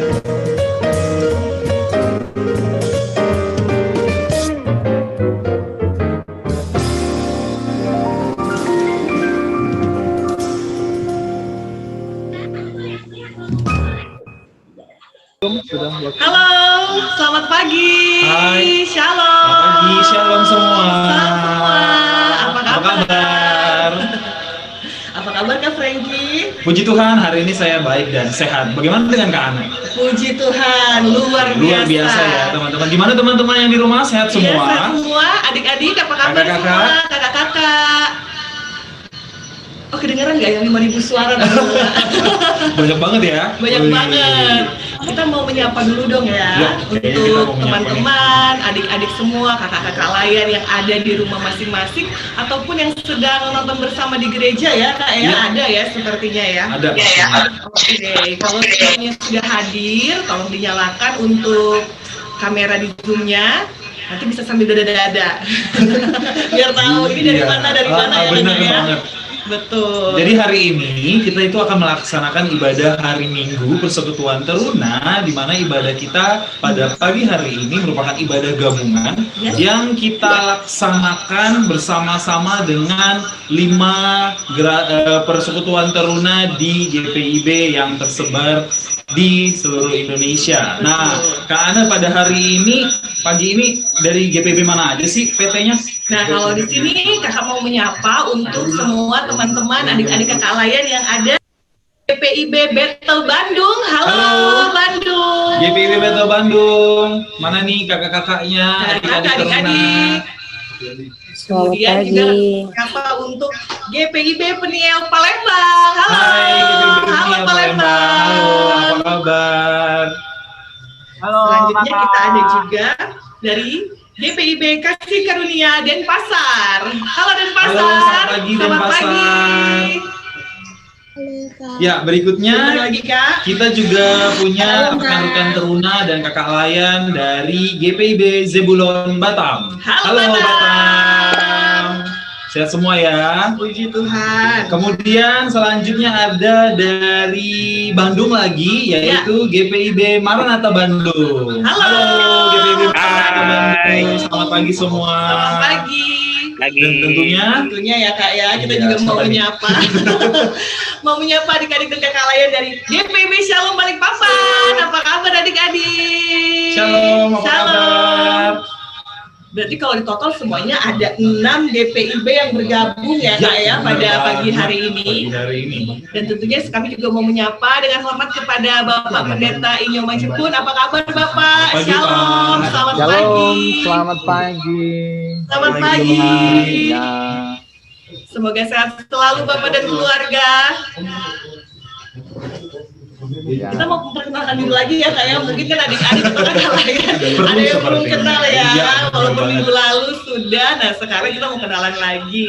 Halo, selamat pagi. Hai. Shalom. Selamat pagi, shalom semua. Shalom semua. Apa kabar? Apa kabar Kak Frankie? Puji Tuhan, hari ini saya baik dan sehat. Bagaimana dengan Kak Ana? Puji Tuhan, luar biasa ya teman-teman. Gimana teman-teman yang di rumah, sehat semua? Iya, sehat semua. Adik-adik, apa kabar Kakak-kakak? semua? Kakak-kakak. Oh, kedengeran nggak yang 5.000 suara? Banyak banget ya? Banyak banget. Kita mau menyapa dulu dong ya, kayaknya kita untuk mau menyapa teman-teman, adik-adik semua, kakak-kakak layar yang ada di rumah masing-masing ataupun yang sedang nonton bersama di gereja ya Kak ya, ada ya sepertinya ya. Ada. Ya. Oke, kalau semuanya sudah hadir, tolong dinyalakan untuk kamera di Zoom-nya. Nanti bisa sambil dada-dada. Biar tahu ini dari mana ya benar ya. banget. Betul. Jadi hari ini kita itu akan melaksanakan ibadah hari Minggu Persekutuan Teruna, di mana ibadah kita pada pagi hari ini merupakan ibadah gabungan yang kita laksanakan bersama-sama dengan 5 Persekutuan Teruna di GPIB yang tersebar di seluruh Indonesia. Nah, Kak Ana pada hari ini, pagi ini dari GPIB mana aja sih PT-nya? Nah, kalau di sini kakak mau menyapa untuk semua teman-teman, adik-adik kakak layan yang ada GPIB Battle Bandung. Halo. Bandung. GPIB Battle Bandung. Mana nih kakak-kakaknya, adik-adik. Kemudian juga menyapa untuk GPIB Peniel Palembang. Halo. Hai, GPIB Peniel Palembang. Halo, apa kabar? Halo. Selanjutnya kita ada juga dari GPIB Kasih Karunia Denpasar. Halo Denpasar. Halo, selamat pagi Denpasar. Ya, berikutnya lagi, Kak. kita juga punya rekan-rekan teruna dan kakak layan dari GPIB Zebulon Batam. Halo Batam. Sehat semua ya. Puji Tuhan. Kemudian selanjutnya ada dari Bandung lagi, yaitu GPIB Maranatha Bandung. Halo GPIB Maranatha Bandung. Selamat pagi semua. Selamat pagi. Dan tentunya ya Kak ya, kita Iya, juga mau siapa nih? menyapa mau menyapa adik-adik dan kakak layan dari GPIB Shalom Balikpapan. Apa kabar adik-adik? Shalom, apa kabar? Berarti kalau di total semuanya ada 6 GPIB yang bergabung ya Kak ya pada pagi hari ini. Dan tentunya kami juga mau menyapa dengan hormat kepada Bapak Pendeta Inyoman Jepun. Apa kabar Bapak? Pagi, Shalom, Pak. selamat Shalom, pagi. selamat pagi. Selamat pagi. Ya. Semoga sehat selalu Bapak dan keluarga. Ya. Kita mau perkenalkan dulu lagi ya Kak ya. Mungkin kan adik-adik atau kakak lain ada yang belum kenal ya. Iya, Walaupun minggu lalu sudah. Nah sekarang kita mau kenalan lagi.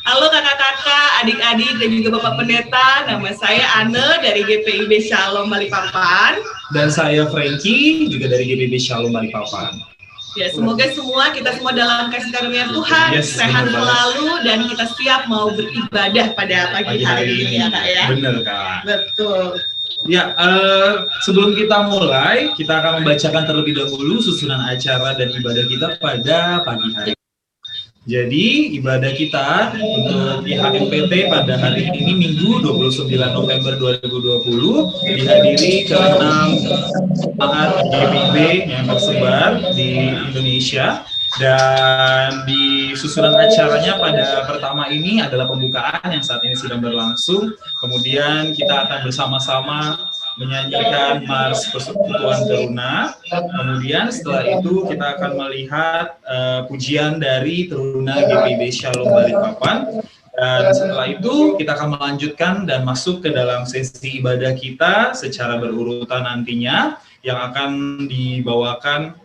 Halo kakak-kakak, adik-adik dan juga Bapak Pendeta. Nama saya Anne dari GPIB Shalom Balikpapan. Dan saya Frankie juga dari GPIB Shalom Balikpapan. Ya, semoga kita semua dalam kasih karunia Tuhan, sehat selalu dan kita siap mau beribadah pada pagi hari ini ya Kak ya. Bener Kak. Betul. Ya, sebelum kita mulai, kita akan membacakan terlebih dahulu susunan acara dan ibadah kita pada pagi hari. Jadi, ibadah kita untuk IHMPT pada hari ini Minggu 29 November 2020 dihadiri ke-6 jemaat GPIB yang tersebar di Indonesia. Dan di susunan acaranya pada pertama ini adalah pembukaan yang saat ini sedang berlangsung. Kemudian kita akan bersama-sama menyanyikan Mars Persekutuan Teruna. Kemudian setelah itu kita akan melihat pujian dari Teruna GPIB Shalom Balikpapan. Dan setelah itu kita akan melanjutkan dan masuk ke dalam sesi ibadah kita secara berurutan nantinya, yang akan dibawakan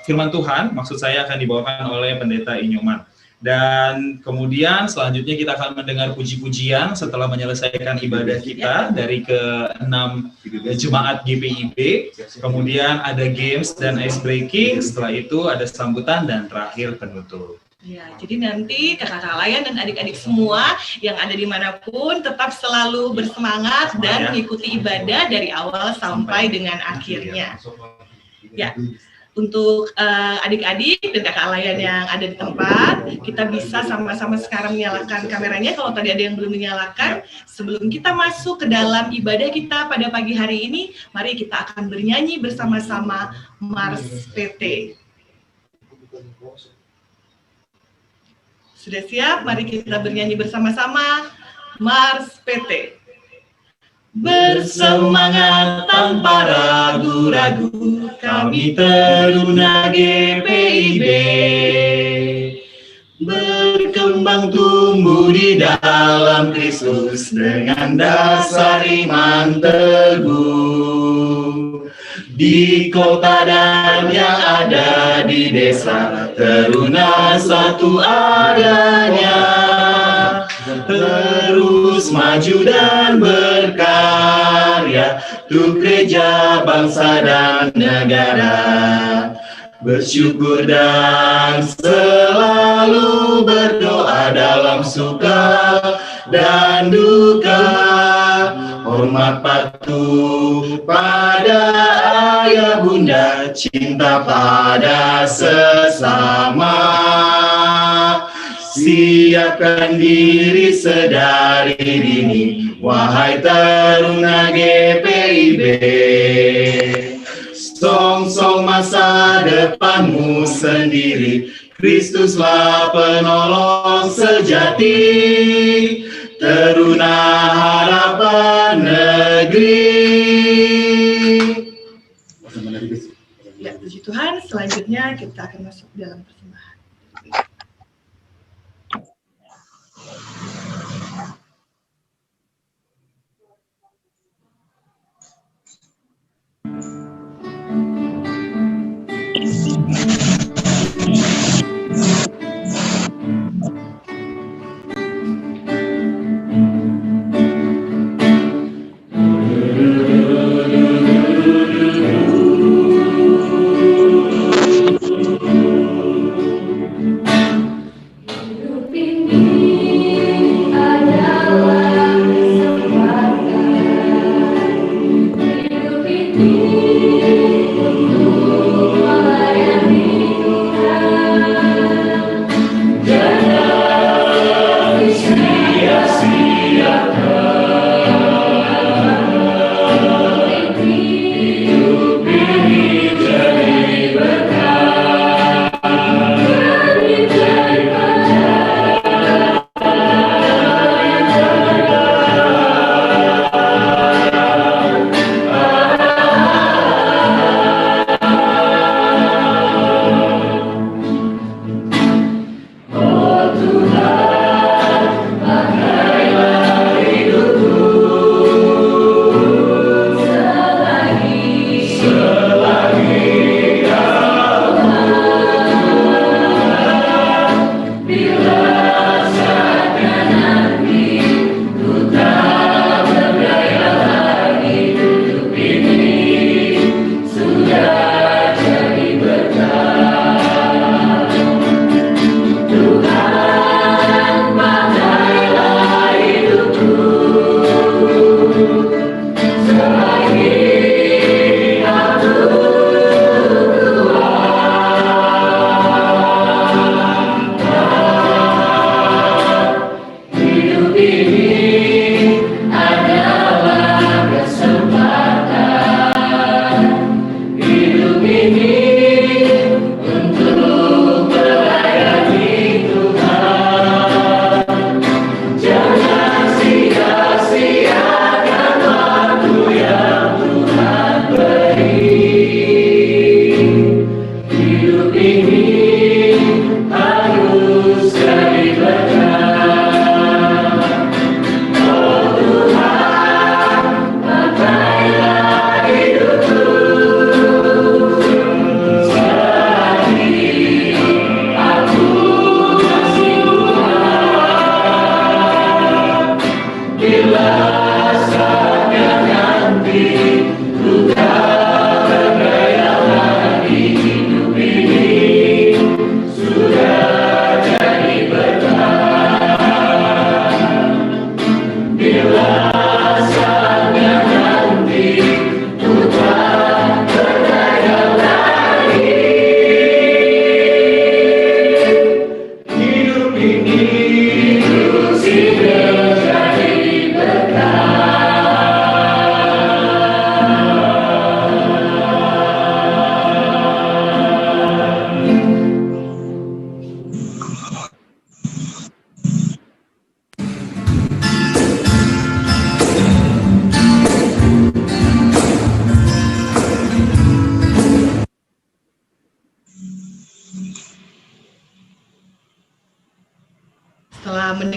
firman Tuhan, maksud saya akan dibawakan oleh Pendeta Inyoman. Dan kemudian selanjutnya kita akan mendengar puji-pujian setelah menyelesaikan ibadah kita dari ke-6 jemaat GPIB. Kemudian ada games dan ice breaking, setelah itu ada sambutan dan terakhir penutup. Ya, jadi nanti kakak-kakak layan dan adik-adik semua yang ada dimanapun tetap selalu bersemangat dan mengikuti ibadah dari awal sampai dengan akhirnya. Ya, untuk adik-adik dan kakak layan yang ada di tempat, kita bisa sama-sama sekarang menyalakan kameranya kalau tadi ada yang belum menyalakan. Sebelum kita masuk ke dalam ibadah kita pada pagi hari ini, mari kita akan bernyanyi bersama-sama Mars PT. Sudah siap? Mari kita bernyanyi bersama-sama Mars PT. Bersemangat tanpa ragu-ragu, kami Teruna GPIB. Berkembang tumbuh di dalam Kristus dengan dasar iman teguh. Di kota dan yang ada di desa, Teruna satu adanya. Terus maju dan berkarya untuk gereja, bangsa, dan negara. Bersyukur dan selalu berdoa dalam suka dan duka. Hormat patuh pada ayah bunda, cinta pada sesama. Siapkan diri sedari dini, wahai Teruna GPIB. Song-song masa depanmu sendiri, Kristuslah penolong sejati. Teruna harapan negeri. Ya, puji Tuhan. Selanjutnya kita akan masuk dalam persembahan.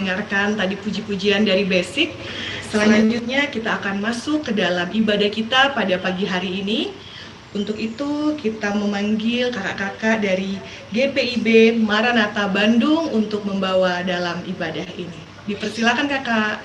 mendengarkan tadi puji-pujian dari basic. Selanjutnya kita akan masuk ke dalam ibadah kita pada pagi hari ini. Untuk itu kita memanggil kakak-kakak dari GPIB Maranatha Bandung untuk membawa dalam ibadah ini. Dipersilakan kakak.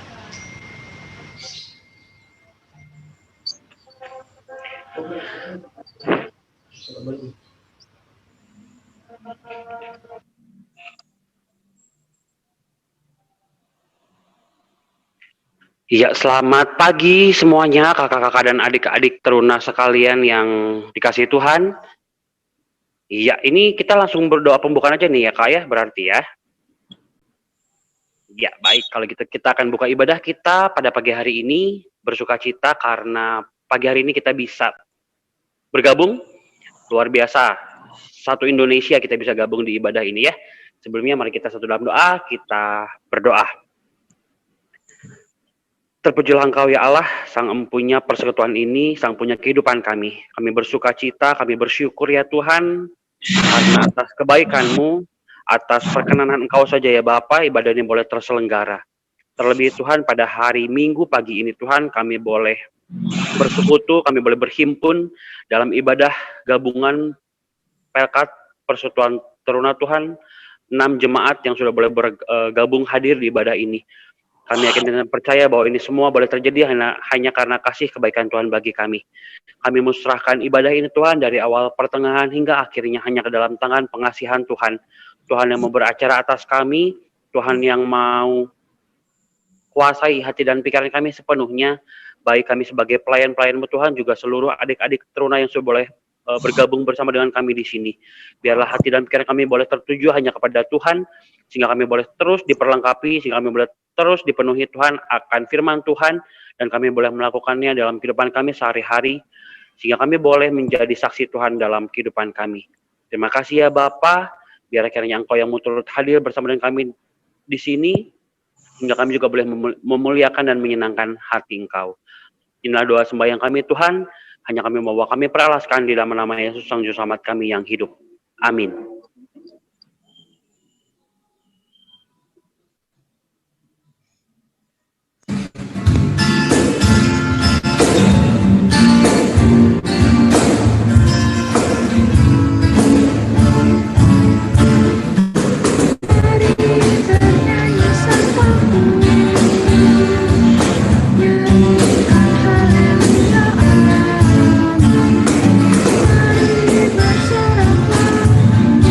Ya, selamat pagi semuanya kakak-kakak dan adik-adik teruna sekalian yang dikasihi Tuhan. Iya, ini kita langsung berdoa pembukaan aja nih ya kak ya, berarti ya. Ya, baik, kalau gitu kita akan buka ibadah kita pada pagi hari ini, bersukacita karena pagi hari ini kita bisa bergabung, luar biasa. Satu Indonesia kita bisa gabung di ibadah ini ya. Sebelumnya mari kita satu dalam doa, kita berdoa. Terpujilah Engkau ya Allah, Sang Empunya persekutuan ini, Sang Punya kehidupan kami. Kami bersukacita, kami bersyukur ya Tuhan, karena atas kebaikan-Mu, atas perkenanan Engkau saja ya Bapa, ibadah ini boleh terselenggara. Terlebih Tuhan, pada hari Minggu pagi ini Tuhan, kami boleh bersekutu, kami boleh berhimpun dalam ibadah gabungan Pelkat Persekutuan Teruna Tuhan, 6 jemaat yang sudah boleh bergabung hadir di ibadah ini. Kami yakin dan percaya bahwa ini semua boleh terjadi hanya karena kasih kebaikan Tuhan bagi kami. Kami musrahkan ibadah ini Tuhan dari awal pertengahan hingga akhirnya hanya ke dalam tangan pengasihan Tuhan. Tuhan yang mau beracara atas kami, Tuhan yang mau kuasai hati dan pikiran kami sepenuhnya, baik kami sebagai pelayan-pelayan-Mu Tuhan, juga seluruh adik-adik teruna yang sudah boleh bergabung bersama dengan kami di sini. Biarlah hati dan pikiran kami boleh tertuju hanya kepada Tuhan, sehingga kami boleh terus diperlengkapi, sehingga kami boleh terus dipenuhi Tuhan akan firman Tuhan, dan kami boleh melakukannya dalam kehidupan kami sehari-hari, sehingga kami boleh menjadi saksi Tuhan dalam kehidupan kami. Terima kasih ya Bapa, biar kiranya Engkau yang turut hadir bersama dengan kami di sini, sehingga kami juga boleh memuliakan dan menyenangkan hati Engkau. Inilah doa sembahyang kami Tuhan, hanya kami membawa kami peralaskan di dalam nama Yesus Sang Juru Selamat kami yang hidup. Amin. Bersoraklah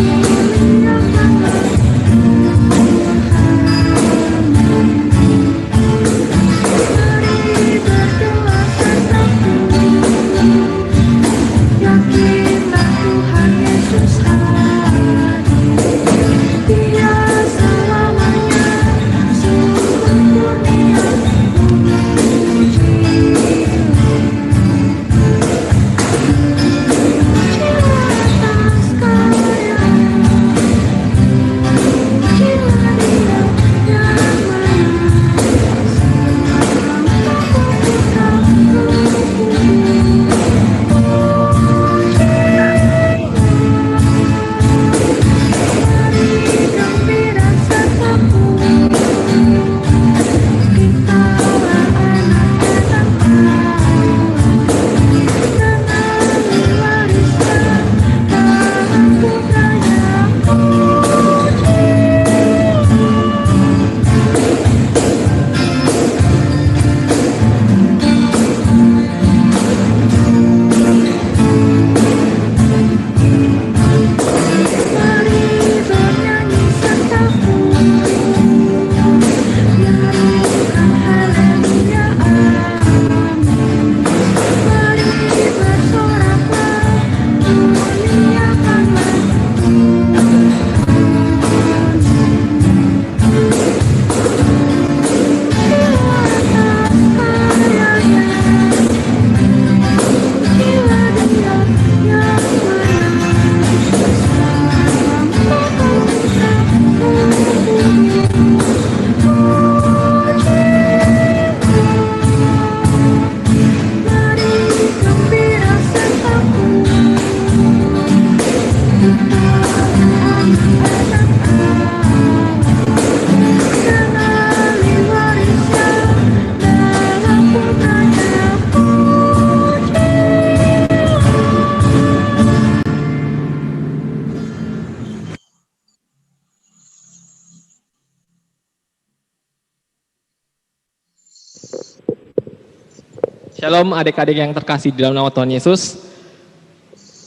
Shalom adik-adik yang terkasih di dalam nama Tuhan Yesus.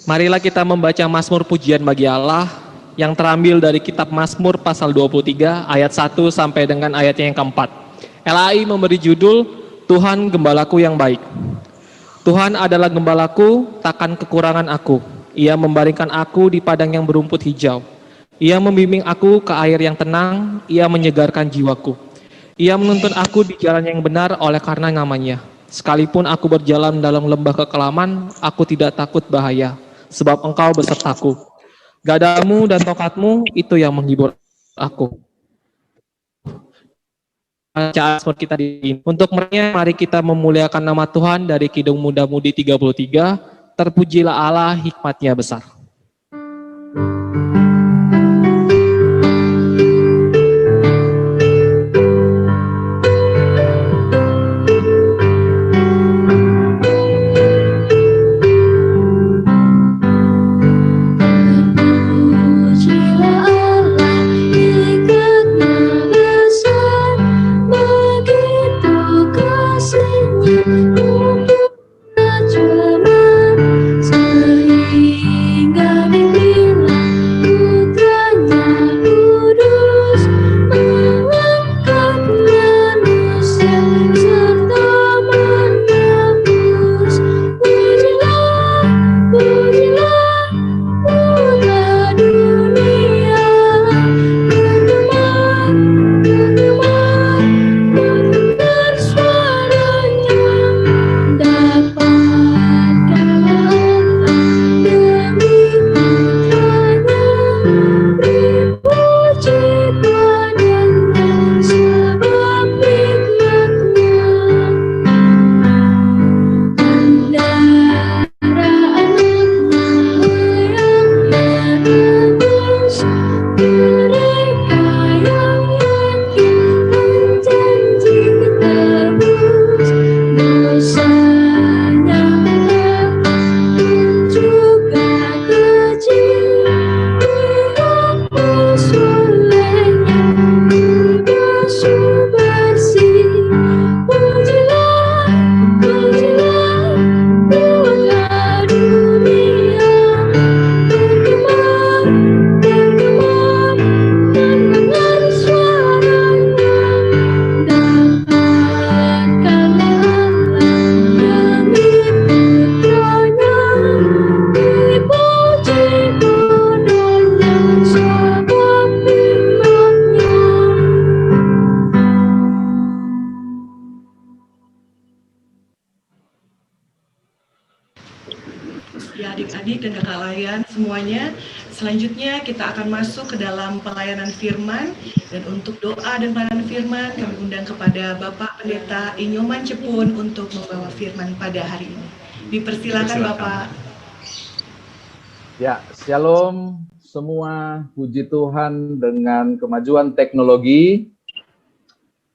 Marilah kita membaca Mazmur pujian bagi Allah yang terambil dari kitab Mazmur pasal 23 ayat 1 sampai dengan ayatnya yang keempat. LAI memberi judul Tuhan Gembalaku yang baik. Tuhan adalah gembalaku, takkan kekurangan aku. Ia membaringkan aku di padang yang berumput hijau. Ia membimbing aku ke air yang tenang, ia menyegarkan jiwaku. Ia menuntun aku di jalan yang benar oleh karena namanya. Sekalipun aku berjalan dalam lembah kekelaman, aku tidak takut bahaya, sebab Engkau besertaku. Gadamu dan tongkatmu itu yang menghibur aku. Bacaan kita di untuk mereka, mari kita memuliakan nama Tuhan dari Kidung Muda-Mudi 33. Terpujilah Allah, hikmat-Nya besar. Ya adik-adik dan kakak layan semuanya, selanjutnya kita akan masuk ke dalam pelayanan firman. Dan untuk doa dan pelayanan firman kami undang kepada Bapak Pendeta Inyoman Cepun untuk membawa firman pada hari ini. Dipersilakan Bapak. Ya, shalom semua, puji Tuhan. Dengan kemajuan teknologi,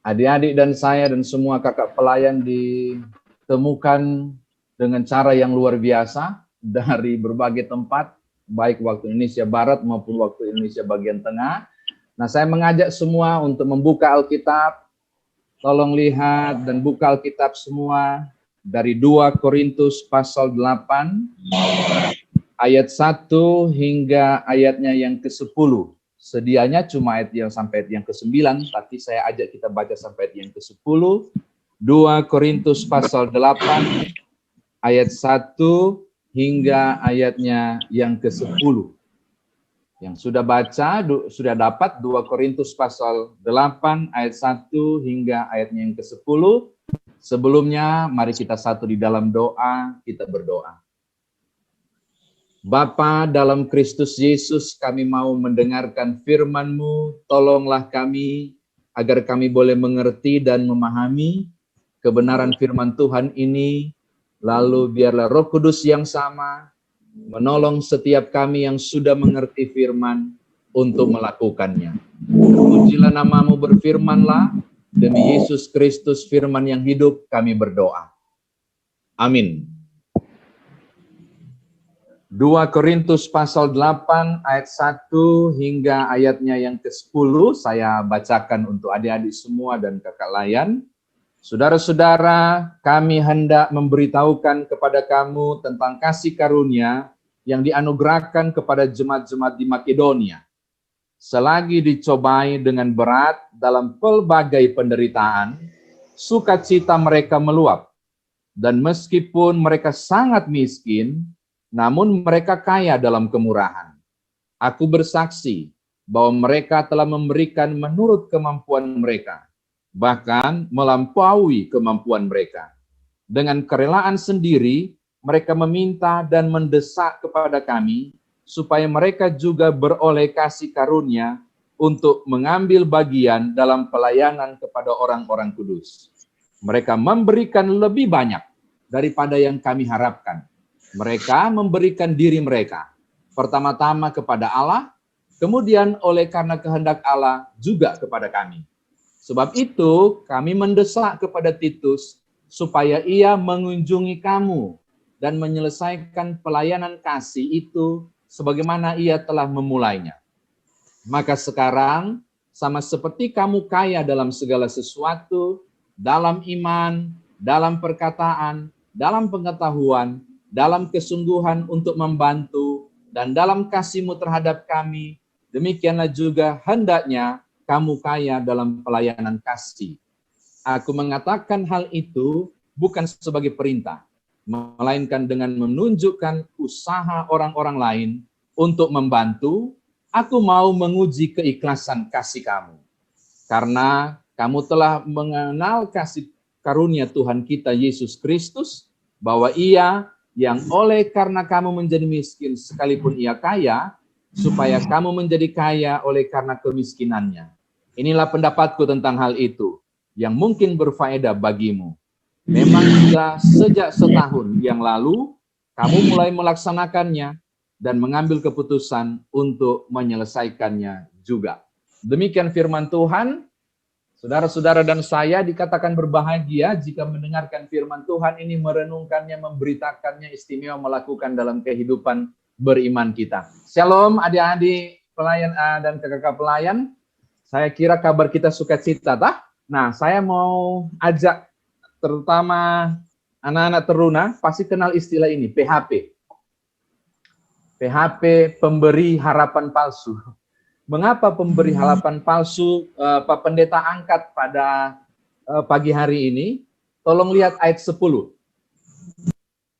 adik-adik dan saya dan semua kakak pelayan ditemukan dengan cara yang luar biasa dari berbagai tempat, baik waktu Indonesia Barat maupun waktu Indonesia bagian tengah. Nah, saya mengajak semua untuk membuka Alkitab. Tolong lihat dan buka Alkitab semua dari 2 Korintus pasal 8 ayat 1 hingga ayatnya yang ke-10. Sedianya cuma ayat yang sampai ayat yang ke-9, tapi saya ajak kita baca sampai ayat yang ke-10. 2 Korintus pasal 8 ayat 1 hingga ayatnya yang ke-10. Yang sudah baca, sudah dapat 2 Korintus pasal 8 ayat 1 hingga ayatnya yang ke-10. Sebelumnya, mari kita satu di dalam doa, kita berdoa. Bapa dalam Kristus Yesus, kami mau mendengarkan firman-Mu, tolonglah kami agar kami boleh mengerti dan memahami kebenaran firman Tuhan ini, lalu biarlah Roh Kudus yang sama menolong setiap kami yang sudah mengerti firman untuk melakukannya. Terpujilah nama-Mu, berfirmanlah, demi Yesus Kristus firman yang hidup kami berdoa. Amin. 2 Korintus pasal 8 ayat 1 hingga ayatnya yang ke-10 saya bacakan untuk adik-adik semua dan kakak layan. Saudara-saudara, kami hendak memberitahukan kepada kamu tentang kasih karunia yang dianugerahkan kepada jemaat-jemaat di Makedonia. Selagi dicobai dengan berat dalam pelbagai penderitaan, sukacita mereka meluap. Dan meskipun mereka sangat miskin, namun mereka kaya dalam kemurahan. Aku bersaksi bahwa mereka telah memberikan menurut kemampuan mereka, bahkan melampaui kemampuan mereka. Dengan kerelaan sendiri, mereka meminta dan mendesak kepada kami, supaya mereka juga beroleh kasih karunia untuk mengambil bagian dalam pelayanan kepada orang-orang kudus. Mereka memberikan lebih banyak daripada yang kami harapkan. Mereka memberikan diri mereka, pertama-tama kepada Allah, kemudian oleh karena kehendak Allah juga kepada kami. Sebab itu kami mendesak kepada Titus supaya ia mengunjungi kamu dan menyelesaikan pelayanan kasih itu sebagaimana ia telah memulainya. Maka sekarang sama seperti kamu kaya dalam segala sesuatu, dalam iman, dalam perkataan, dalam pengetahuan, dalam kesungguhan untuk membantu, dan dalam kasihmu terhadap kami, demikianlah juga hendaknya kamu kaya dalam pelayanan kasih. Aku mengatakan hal itu bukan sebagai perintah, melainkan dengan menunjukkan usaha orang-orang lain untuk membantu. Aku mau menguji keikhlasan kasih kamu. Karena kamu telah mengenal kasih karunia Tuhan kita Yesus Kristus, bahwa ia yang oleh karena kamu menjadi miskin sekalipun ia kaya, supaya kamu menjadi kaya oleh karena kemiskinannya. Inilah pendapatku tentang hal itu, yang mungkin berfaedah bagimu. Memang sudah sejak setahun yang lalu, kamu mulai melaksanakannya dan mengambil keputusan untuk menyelesaikannya juga. Demikian firman Tuhan. Saudara-saudara dan saya dikatakan berbahagia jika mendengarkan firman Tuhan ini, merenungkannya, memberitakannya, istimewa melakukan dalam kehidupan beriman kita. Shalom adik-adik pelayan dan kakak pelayan. Saya kira kabar kita sukacita, tah? Nah, saya mau ajak terutama anak-anak teruna pasti kenal istilah ini, PHP. PHP, pemberi harapan palsu. Mengapa pemberi harapan palsu Pak Pendeta angkat pada pagi hari ini? Tolong lihat ayat 10.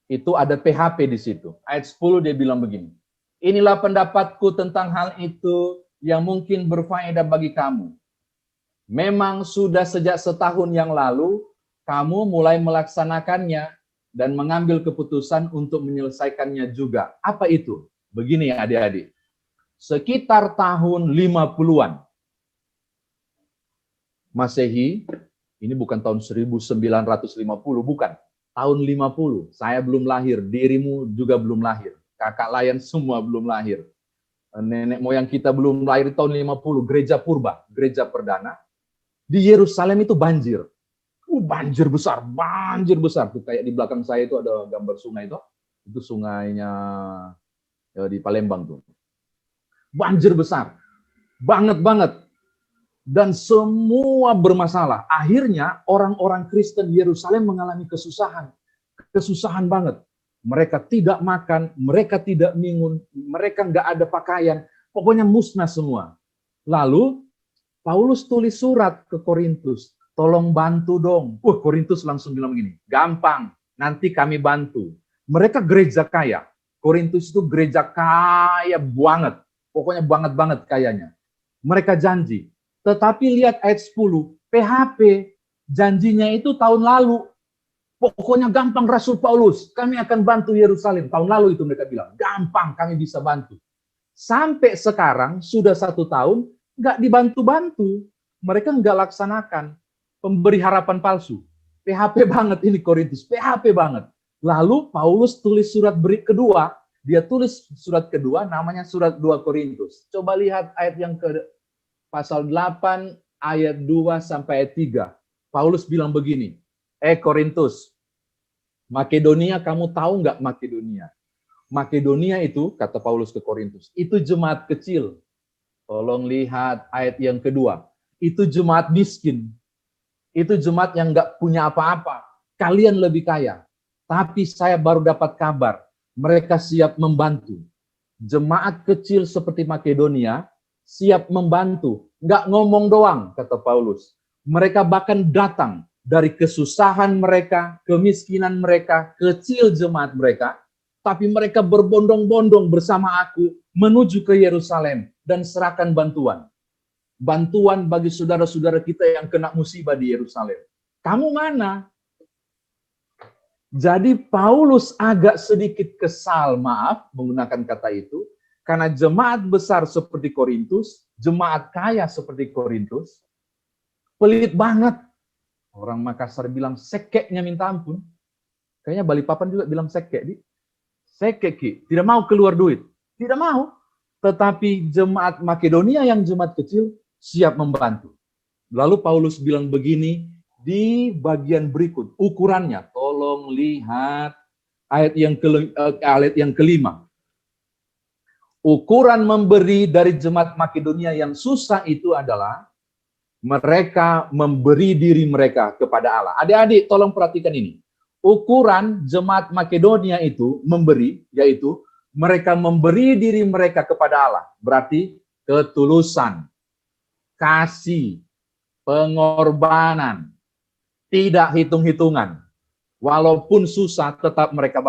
Itu ada PHP di situ. Ayat 10 dia bilang begini. Inilah pendapatku tentang hal itu yang mungkin berfaedah bagi kamu. Memang sudah sejak setahun yang lalu kamu mulai melaksanakannya dan mengambil keputusan untuk menyelesaikannya juga. Apa itu? Begini ya adik-adik. Sekitar tahun 50-an Masehi, ini bukan tahun 1950, bukan. Tahun 50, saya belum lahir, dirimu juga belum lahir. Kakak layan semua belum lahir. Nenek moyang kita belum lahir tahun 50, gereja purba, gereja perdana. Di Yerusalem itu banjir. Banjir besar. Tuh kayak di belakang saya itu ada gambar sungai itu. Itu sungainya ya, di Palembang tuh. Banjir besar. Banget. Dan semua bermasalah. Akhirnya orang-orang Kristen di Yerusalem mengalami kesusahan. Kesusahan banget. Mereka tidak makan, mereka tidak minum, mereka nggak ada pakaian. Pokoknya musnah semua. Lalu Paulus tulis surat ke Korintus. Tolong bantu dong. Korintus langsung bilang begini. Gampang, nanti kami bantu. Mereka gereja kaya. Korintus itu gereja kaya banget. Pokoknya banget kayanya. Mereka janji. Tetapi lihat ayat 10. PHP janjinya itu tahun lalu. Pokoknya gampang Rasul Paulus. Kami akan bantu Yerusalem. Tahun lalu itu mereka bilang. Gampang kami bisa bantu. Sampai sekarang sudah 1 tahun. Nggak dibantu-bantu. Mereka nggak laksanakan. Pemberi harapan palsu. PHP banget ini Korintus. PHP banget. Lalu Paulus tulis surat kedua. Dia tulis surat kedua namanya surat 2 Korintus. Coba lihat ayat yang ke pasal 8 ayat 2 sampai ayat 3. Paulus bilang begini. Korintus, Makedonia, kamu tahu nggak Makedonia? Makedonia itu, kata Paulus ke Korintus, itu jemaat kecil. Tolong lihat ayat yang kedua. Itu jemaat miskin. Itu jemaat yang nggak punya apa-apa. Kalian lebih kaya. Tapi saya baru dapat kabar, mereka siap membantu. Jemaat kecil seperti Makedonia siap membantu. Nggak ngomong doang, kata Paulus. Mereka bahkan datang dari kesusahan mereka, kemiskinan mereka, kecil jemaat mereka, tapi mereka berbondong-bondong bersama aku menuju ke Yerusalem dan serahkan bantuan. Bantuan bagi saudara-saudara kita yang kena musibah di Yerusalem. Kamu mana? Jadi Paulus agak sedikit kesal, maaf menggunakan kata itu, karena jemaat besar seperti Korintus, jemaat kaya seperti Korintus, pelit banget. Orang Makassar bilang sekeknya minta ampun. Kayaknya Balikpapan juga bilang sekek. Sekek, Ki. Tidak mau keluar duit. Tidak mau. Tetapi jemaat Makedonia yang jemaat kecil siap membantu. Lalu Paulus bilang begini di bagian berikut. Ukurannya. Tolong lihat ayat yang kelima. Ukuran memberi dari jemaat Makedonia yang susah itu adalah mereka memberi diri mereka kepada Allah. Adik-adik, tolong perhatikan ini. Ukuran jemaat Makedonia itu memberi, yaitu mereka memberi diri mereka kepada Allah. Berarti ketulusan, kasih, pengorbanan, tidak hitung-hitungan. Walaupun susah, tetap mereka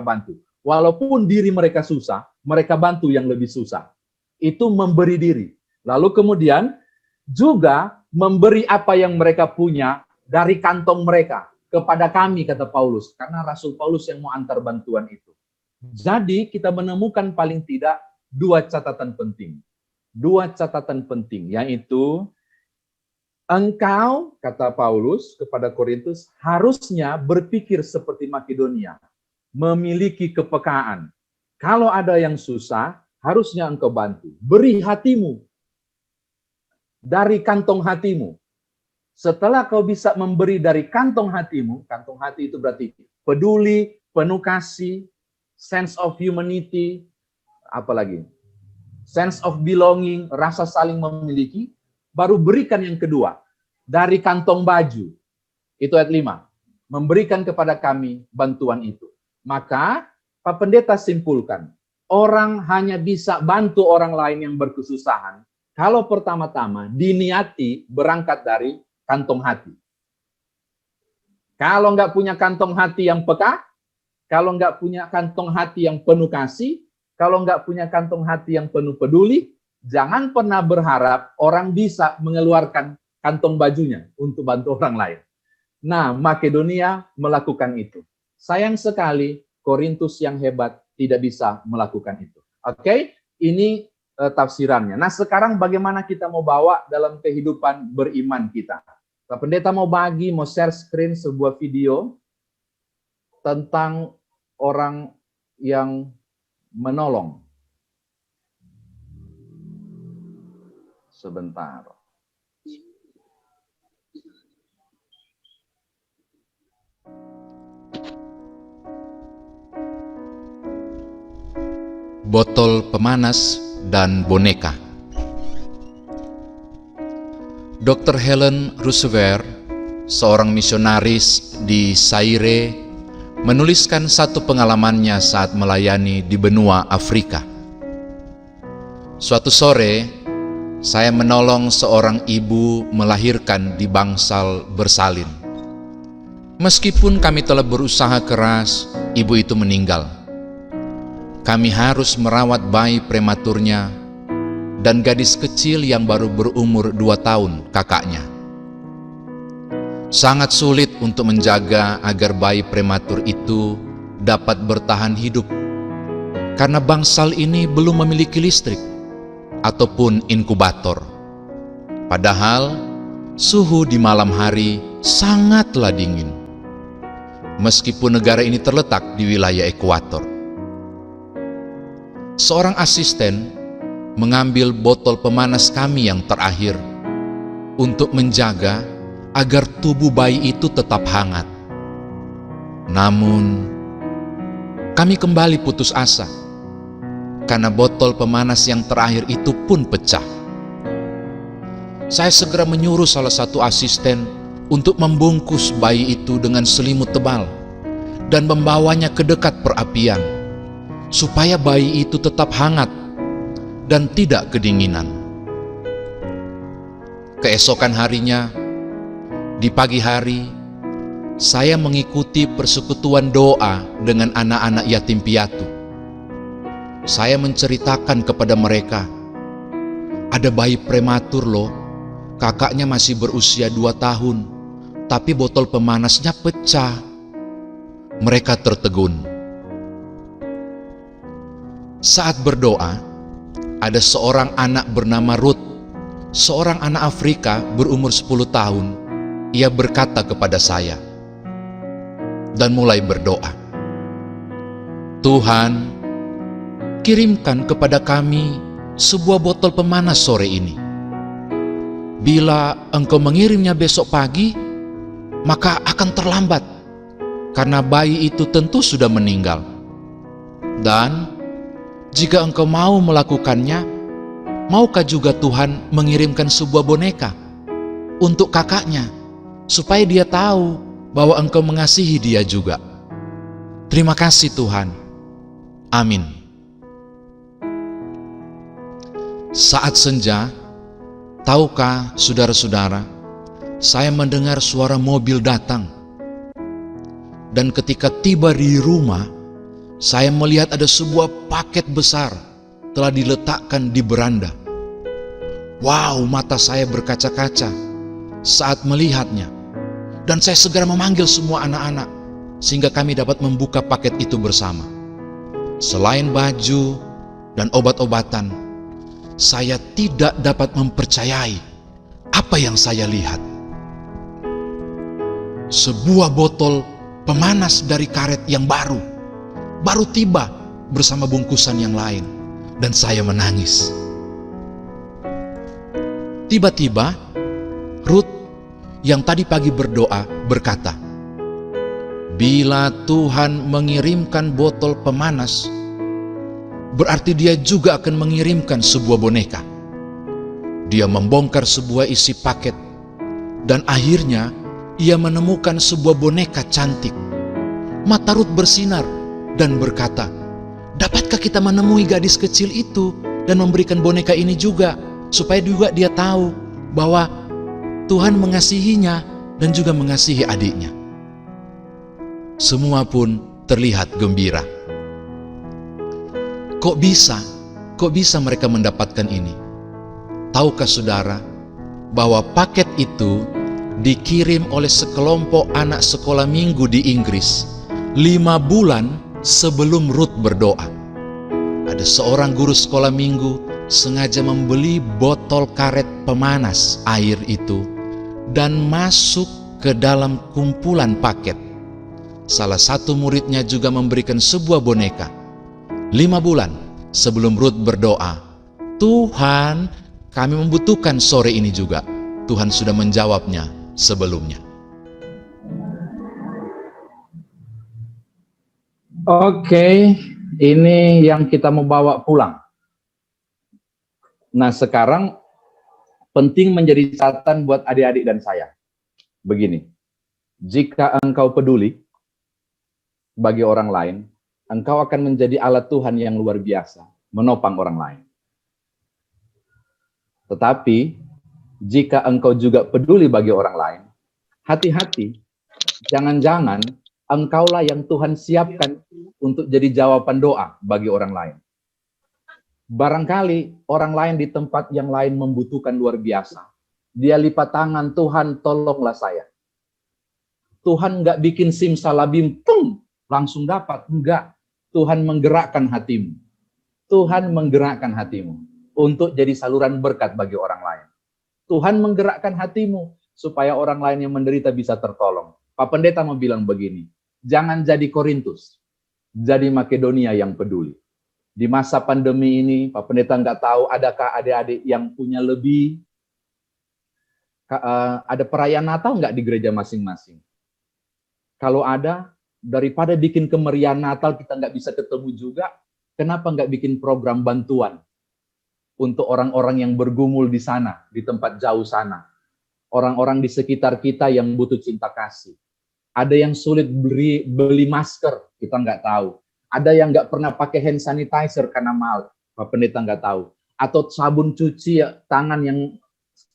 bantu. Walaupun diri mereka susah, mereka bantu yang lebih susah. Itu memberi diri. Lalu kemudian juga memberi apa yang mereka punya dari kantong mereka kepada kami, kata Paulus. Karena Rasul Paulus yang mau antar bantuan itu. Jadi kita menemukan paling tidak dua catatan penting. Dua catatan penting, yaitu engkau, kata Paulus kepada Korintus, harusnya berpikir seperti Makedonia. Memiliki kepekaan. Kalau ada yang susah, harusnya engkau bantu. Beri hatimu. Dari kantong hatimu. Setelah kau bisa memberi dari kantong hatimu, kantong hati itu berarti peduli, penuh kasih, sense of humanity, apalagi sense of belonging, rasa saling memiliki, baru berikan yang kedua, dari kantong baju. Itu ayat 5. Memberikan kepada kami bantuan itu. Maka Pak Pendeta simpulkan, orang hanya bisa bantu orang lain yang berkesusahan kalau pertama-tama diniati berangkat dari kantong hati. Kalau nggak punya kantong hati yang peka, kalau nggak punya kantong hati yang penuh kasih, kalau nggak punya kantong hati yang penuh peduli, jangan pernah berharap orang bisa mengeluarkan kantong bajunya untuk bantu orang lain. Nah, Makedonia melakukan itu. Sayang sekali, Korintus yang hebat tidak bisa melakukan itu. Oke? Ini tafsirannya. Nah, sekarang bagaimana kita mau bawa dalam kehidupan beriman kita? Pak Pendeta mau share screen sebuah video tentang orang yang menolong. Sebentar. Botol pemanas dan boneka. Dr. Helen Roosevelt, seorang misionaris di Zaire, menuliskan satu pengalamannya saat melayani di benua Afrika. Suatu sore, saya menolong seorang ibu melahirkan di bangsal bersalin. Meskipun kami telah berusaha keras, ibu itu meninggal. Kami harus merawat bayi prematurnya dan gadis kecil yang baru berumur 2 tahun, kakaknya. Sangat sulit untuk menjaga agar bayi prematur itu dapat bertahan hidup, karena bangsal ini belum memiliki listrik ataupun inkubator. Padahal suhu di malam hari sangatlah dingin, meskipun negara ini terletak di wilayah ekuator. Seorang asisten mengambil botol pemanas kami yang terakhir untuk menjaga agar tubuh bayi itu tetap hangat. Namun, kami kembali putus asa karena botol pemanas yang terakhir itu pun pecah. Saya segera menyuruh salah satu asisten untuk membungkus bayi itu dengan selimut tebal dan membawanya ke dekat perapian, supaya bayi itu tetap hangat dan tidak kedinginan. Keesokan harinya, di pagi hari, saya mengikuti persekutuan doa dengan anak-anak yatim piatu. Saya menceritakan kepada mereka, ada bayi prematur loh, kakaknya masih berusia 2 tahun, tapi botol pemanasnya pecah. Mereka tertegun. Saat berdoa, ada seorang anak bernama Ruth, seorang anak Afrika berumur 10 tahun. Ia berkata kepada saya dan mulai berdoa, Tuhan, kirimkan kepada kami sebuah botol pemanas sore ini. Bila Engkau mengirimnya besok pagi, maka akan terlambat, karena bayi itu tentu sudah meninggal. Dan jika Engkau mau melakukannya, maukah juga Tuhan mengirimkan sebuah boneka untuk kakaknya, supaya dia tahu bahwa Engkau mengasihi dia juga. Terima kasih Tuhan. Amin. Saat senja, tahukah saudara-saudara, saya mendengar suara mobil datang. Dan ketika tiba di rumah, saya melihat ada sebuah paket besar telah diletakkan di beranda. Wow, mata saya berkaca-kaca saat melihatnya. Dan saya segera memanggil semua anak-anak, sehingga kami dapat membuka paket itu bersama. Selain baju dan obat-obatan, saya tidak dapat mempercayai apa yang saya lihat. Sebuah botol pemanas dari karet yang baru tiba bersama bungkusan yang lain, dan saya menangis. Tiba-tiba Ruth yang tadi pagi berdoa berkata, bila Tuhan mengirimkan botol pemanas, berarti dia juga akan mengirimkan sebuah boneka. Dia membongkar sebuah isi paket, dan akhirnya ia menemukan sebuah boneka cantik. Mata Ruth bersinar dan berkata, dapatkah kita menemui gadis kecil itu dan memberikan boneka ini juga, supaya juga dia tahu bahwa Tuhan mengasihinya dan juga mengasihi adiknya. Semua pun terlihat gembira. Kok bisa mereka mendapatkan ini? Tahukah saudara bahwa paket itu dikirim oleh sekelompok anak sekolah minggu di Inggris 5 bulan sebelum Ruth berdoa. Ada seorang guru sekolah minggu sengaja membeli botol karet pemanas air itu dan masuk ke dalam kumpulan paket. Salah satu muridnya juga memberikan sebuah boneka. 5 bulan sebelum Ruth berdoa, Tuhan, kami membutuhkan sore ini juga. Tuhan sudah menjawabnya sebelumnya. Oke, ini yang kita mau bawa pulang. Nah, sekarang penting menjadi catatan buat adik-adik dan saya. Begini, jika engkau peduli bagi orang lain, engkau akan menjadi alat Tuhan yang luar biasa, menopang orang lain. Tetapi, jika engkau juga peduli bagi orang lain, hati-hati, jangan-jangan engkaulah yang Tuhan siapkan untuk jadi jawaban doa bagi orang lain. Barangkali orang lain di tempat yang lain membutuhkan luar biasa. Dia lipat tangan, Tuhan tolonglah saya. Tuhan nggak bikin simsalabim, pung, langsung dapat. Enggak. Tuhan menggerakkan hatimu. Tuhan menggerakkan hatimu untuk jadi saluran berkat bagi orang lain. Tuhan menggerakkan hatimu supaya orang lain yang menderita bisa tertolong. Pak Pendeta mau bilang begini, jangan jadi Korintus, jadi Makedonia yang peduli. Di masa pandemi ini, Pak Pendeta nggak tahu adakah adik-adik yang punya lebih, ada perayaan Natal nggak di gereja masing-masing? Kalau ada, daripada bikin kemeriahan Natal kita nggak bisa ketemu juga, kenapa nggak bikin program bantuan untuk orang-orang yang bergumul di sana, di tempat jauh sana? orang-orang di sekitar kita yang butuh cinta kasih. Ada yang sulit beli masker, kita nggak tahu. Ada yang nggak pernah pakai hand sanitizer karena mahal, Pak Pendeta nggak tahu. Atau sabun cuci tangan yang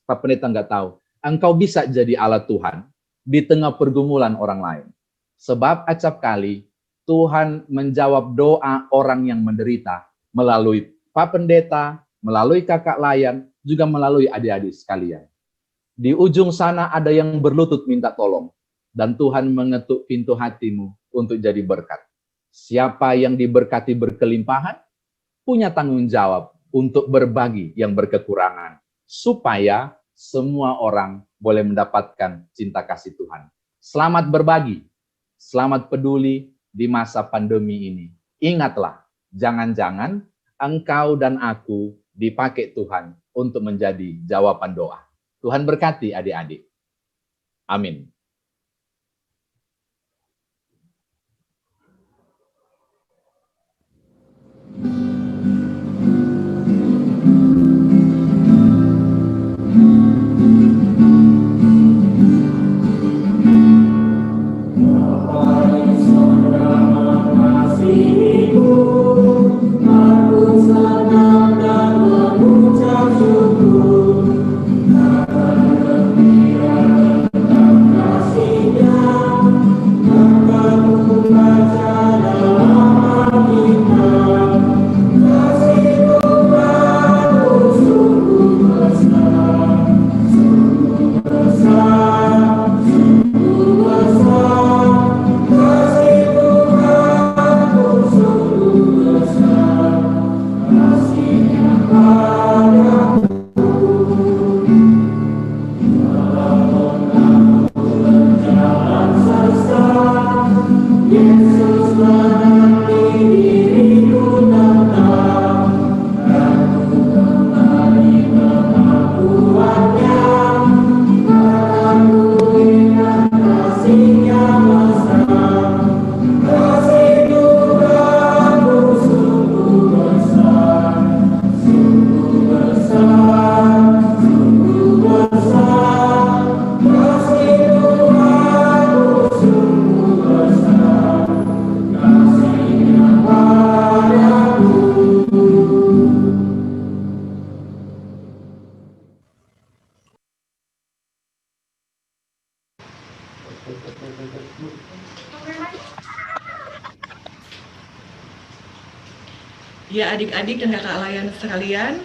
Pak Pendeta nggak tahu. Engkau bisa jadi alat Tuhan di tengah pergumulan orang lain. Sebab acap kali Tuhan menjawab doa orang yang menderita melalui Pak Pendeta, melalui kakak layan, juga melalui adik-adik sekalian. Di ujung sana ada yang berlutut minta tolong. Dan Tuhan mengetuk pintu hatimu untuk jadi berkat. Siapa yang diberkati berkelimpahan, punya tanggung jawab untuk berbagi yang berkekurangan. Supaya semua orang boleh mendapatkan cinta kasih Tuhan. Selamat berbagi, selamat peduli di masa pandemi ini. Ingatlah, jangan-jangan engkau dan aku dipakai Tuhan untuk menjadi jawaban doa. Tuhan berkati adik-adik. Amin. Ya adik-adik dan kakak layan sekalian,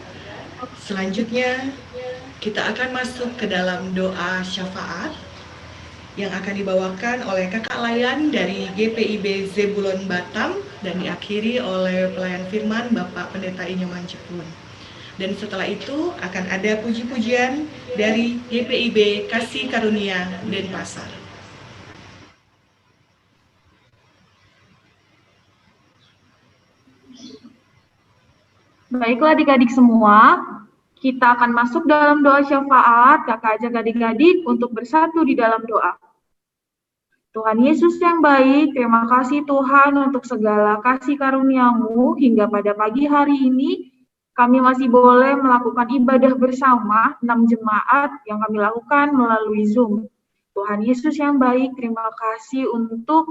selanjutnya kita akan masuk ke dalam doa syafaat yang akan dibawakan oleh kakak layan dari GPIB Zebulon Batam dan diakhiri oleh pelayan firman Bapak Pendeta Inyoman Jepun. Dan setelah itu akan ada puji-pujian dari GPIB Kasih Karunia Denpasar. Baiklah adik-adik semua, kita akan masuk dalam doa syafaat. Kakak ajak adik-adik untuk bersatu di dalam doa. Tuhan Yesus yang baik, terima kasih Tuhan untuk segala kasih karunia-Mu hingga pada pagi hari ini kami masih boleh melakukan ibadah bersama 6 jemaat yang kami lakukan melalui Zoom. Tuhan Yesus yang baik, terima kasih untuk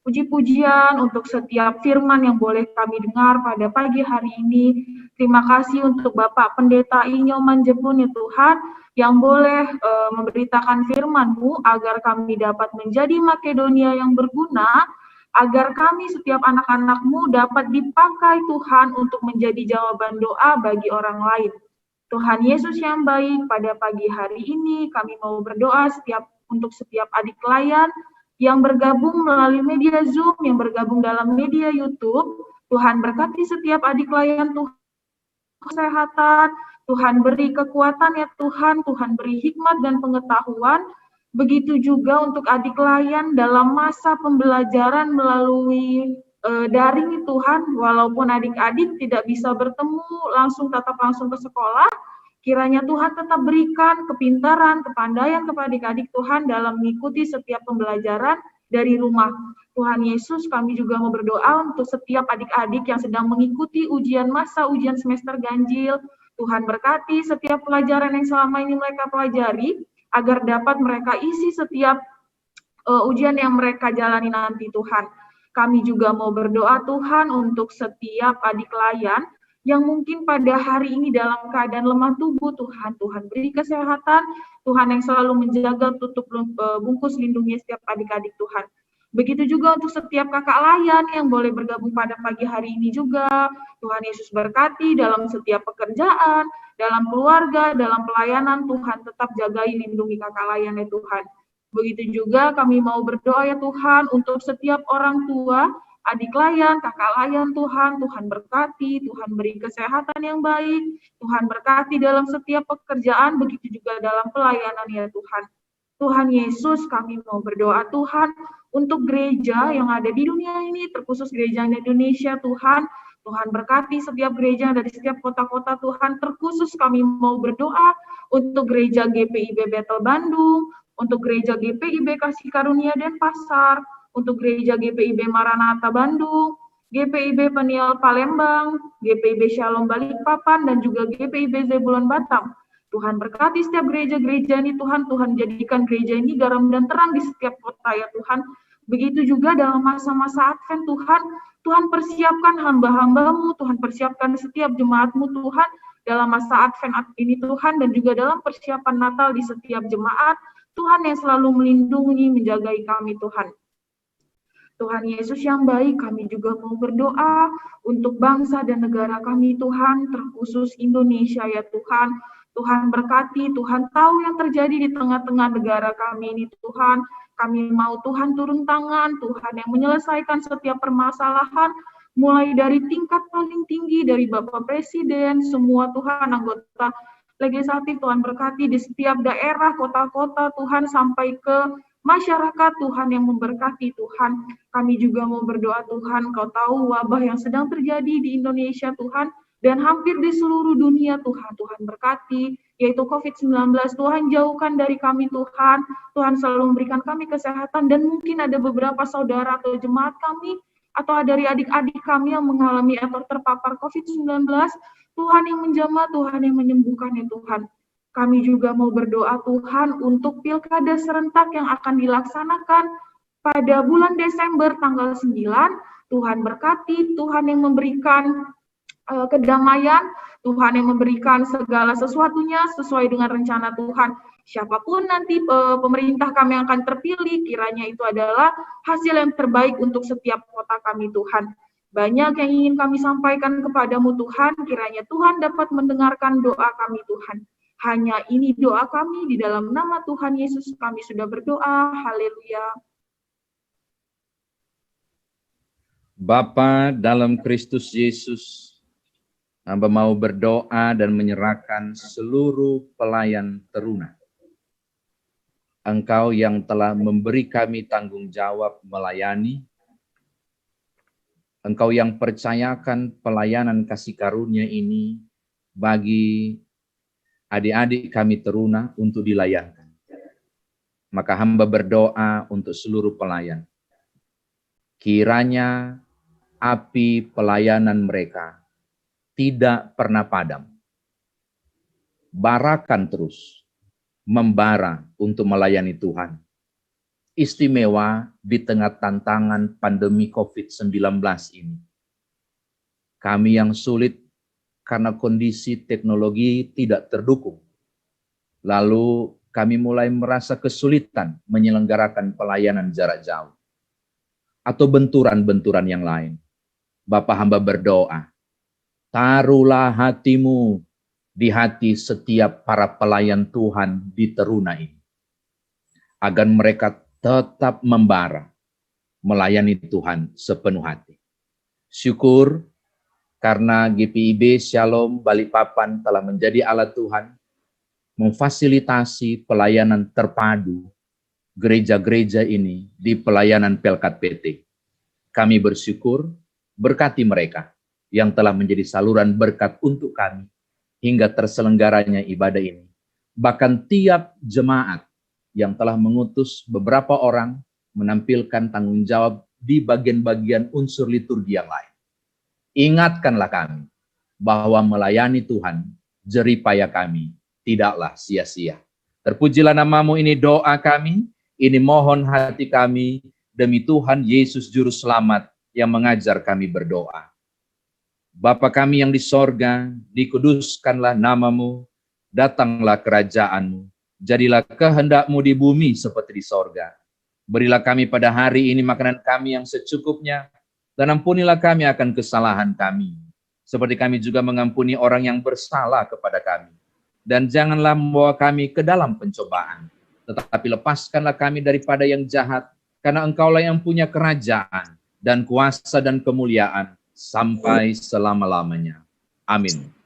puji-pujian untuk setiap firman yang boleh kami dengar pada pagi hari ini. Terima kasih untuk Bapak Pendeta Inyoman Jepun ya Tuhan, yang boleh memberitakan firman-Mu agar kami dapat menjadi Makedonia yang berguna, agar kami setiap anak-anak-Mu dapat dipakai Tuhan untuk menjadi jawaban doa bagi orang lain. Tuhan Yesus yang baik, pada pagi hari ini kami mau berdoa untuk setiap adik layan yang bergabung melalui media Zoom, yang bergabung dalam media YouTube. Tuhan berkati setiap adik layan, Tuhan kesehatan, Tuhan beri kekuatan ya Tuhan, Tuhan beri hikmat dan pengetahuan. Begitu juga untuk adik layan dalam masa pembelajaran melalui daring Tuhan, walaupun adik-adik tidak bisa bertemu tatap langsung ke sekolah, kiranya Tuhan tetap berikan kepintaran, kepandaian kepada adik-adik Tuhan dalam mengikuti setiap pembelajaran dari rumah. Tuhan Yesus, kami juga mau berdoa untuk setiap adik-adik yang sedang mengikuti ujian semester ganjil. Tuhan berkati setiap pelajaran yang selama ini mereka pelajari, agar dapat mereka isi setiap ujian yang mereka jalani nanti Tuhan. Kami juga mau berdoa Tuhan untuk setiap adik layan yang mungkin pada hari ini dalam keadaan lemah tubuh Tuhan. Tuhan beri kesehatan, Tuhan yang selalu menjaga tutup bungkus lindungi setiap adik-adik Tuhan. Begitu juga untuk setiap kakak layan yang boleh bergabung pada pagi hari ini juga. Tuhan Yesus berkati dalam setiap pekerjaan, dalam keluarga, dalam pelayanan, Tuhan tetap jagai lindungi kakak layan ya Tuhan. Begitu juga kami mau berdoa ya Tuhan untuk setiap orang tua, adik layan, kakak layan Tuhan, Tuhan berkati, Tuhan beri kesehatan yang baik, Tuhan berkati dalam setiap pekerjaan, begitu juga dalam pelayanan ya Tuhan. Tuhan Yesus, kami mau berdoa Tuhan untuk gereja yang ada di dunia ini, terkhusus gereja Indonesia Tuhan. Tuhan berkati setiap gereja dari setiap kota-kota Tuhan, terkhusus kami mau berdoa untuk gereja GPIB Bethel Bandung, untuk gereja GPIB Kasih Karunia Denpasar, untuk gereja GPIB Maranatha Bandung, GPIB Peniel Palembang, GPIB Shalom Balikpapan, dan juga GPIB Zebulon Batam. Tuhan berkati setiap gereja-gereja ini Tuhan, Tuhan jadikan gereja ini garam dan terang di setiap kota ya Tuhan. Begitu juga dalam masa-masa Advent Tuhan, Tuhan persiapkan hamba-hambamu, Tuhan persiapkan setiap jemaatmu Tuhan, dalam masa Advent ini Tuhan, dan juga dalam persiapan Natal di setiap jemaat, Tuhan yang selalu melindungi, menjagai kami Tuhan. Tuhan Yesus yang baik, kami juga mau berdoa untuk bangsa dan negara kami Tuhan, terkhusus Indonesia ya Tuhan. Tuhan berkati, Tuhan tahu yang terjadi di tengah-tengah negara kami ini Tuhan. Kami mau Tuhan turun tangan, Tuhan yang menyelesaikan setiap permasalahan, mulai dari tingkat paling tinggi, dari Bapak Presiden, semua Tuhan anggota legislatif, Tuhan berkati di setiap daerah, kota-kota Tuhan, sampai ke masyarakat Tuhan yang memberkati Tuhan. Kami juga mau berdoa Tuhan, Kau tahu wabah yang sedang terjadi di Indonesia Tuhan, dan hampir di seluruh dunia Tuhan. Tuhan berkati, yaitu COVID-19, Tuhan jauhkan dari kami Tuhan, Tuhan selalu memberikan kami kesehatan, dan mungkin ada beberapa saudara atau jemaat kami, atau dari adik-adik kami yang mengalami atau terpapar COVID-19, Tuhan yang menjamah, Tuhan yang menyembuhkan ya Tuhan. Kami juga mau berdoa Tuhan untuk pilkada serentak yang akan dilaksanakan pada bulan Desember tanggal 9. Tuhan berkati, Tuhan yang memberikan kedamaian, Tuhan yang memberikan segala sesuatunya sesuai dengan rencana Tuhan. Siapapun nanti pemerintah kami yang akan terpilih, kiranya itu adalah hasil yang terbaik untuk setiap kota kami Tuhan. Banyak yang ingin kami sampaikan kepadamu Tuhan, kiranya Tuhan dapat mendengarkan doa kami Tuhan. Hanya ini doa kami, di dalam nama Tuhan Yesus kami sudah berdoa, haleluya. Bapa dalam Kristus Yesus, hamba mau berdoa dan menyerahkan seluruh pelayan teruna. Engkau yang telah memberi kami tanggung jawab melayani, Engkau yang percayakan pelayanan kasih karunia ini bagi adik-adik kami teruna untuk dilayankan. Maka hamba berdoa untuk seluruh pelayan. Kiranya api pelayanan mereka tidak pernah padam. Barakan terus, membara untuk melayani Tuhan. Istimewa di tengah tantangan pandemi COVID-19 ini. Kami yang sulit karena kondisi teknologi tidak terdukung. Lalu kami mulai merasa kesulitan menyelenggarakan pelayanan jarak jauh. Atau benturan-benturan yang lain. Bapa hamba berdoa, taruhlah hatimu di hati setiap para pelayan Tuhan di teruna ini. Agar mereka tetap membara, melayani Tuhan sepenuh hati. Syukur karena GPIB Shalom Balikpapan telah menjadi alat Tuhan, memfasilitasi pelayanan terpadu gereja-gereja ini di pelayanan Pelkat PT. Kami bersyukur, berkati mereka yang telah menjadi saluran berkat untuk kami hingga terselenggaranya ibadah ini. Bahkan tiap jemaat yang telah mengutus beberapa orang menampilkan tanggung jawab di bagian-bagian unsur liturgi yang lain. Ingatkanlah kami bahwa melayani Tuhan jerih payah kami tidaklah sia-sia. Terpujilah namamu, ini doa kami, ini mohon hati kami, demi Tuhan Yesus Juru Selamat yang mengajar kami berdoa. Bapa kami yang di sorga, dikuduskanlah namamu, datanglah kerajaanmu, jadilah kehendakmu di bumi seperti di sorga. Berilah kami pada hari ini makanan kami yang secukupnya, dan ampunilah kami akan kesalahan kami, seperti kami juga mengampuni orang yang bersalah kepada kami. Dan janganlah membawa kami ke dalam pencobaan, tetapi lepaskanlah kami daripada yang jahat, karena Engkaulah yang punya kerajaan, dan kuasa dan kemuliaan, sampai selama-lamanya. Amin.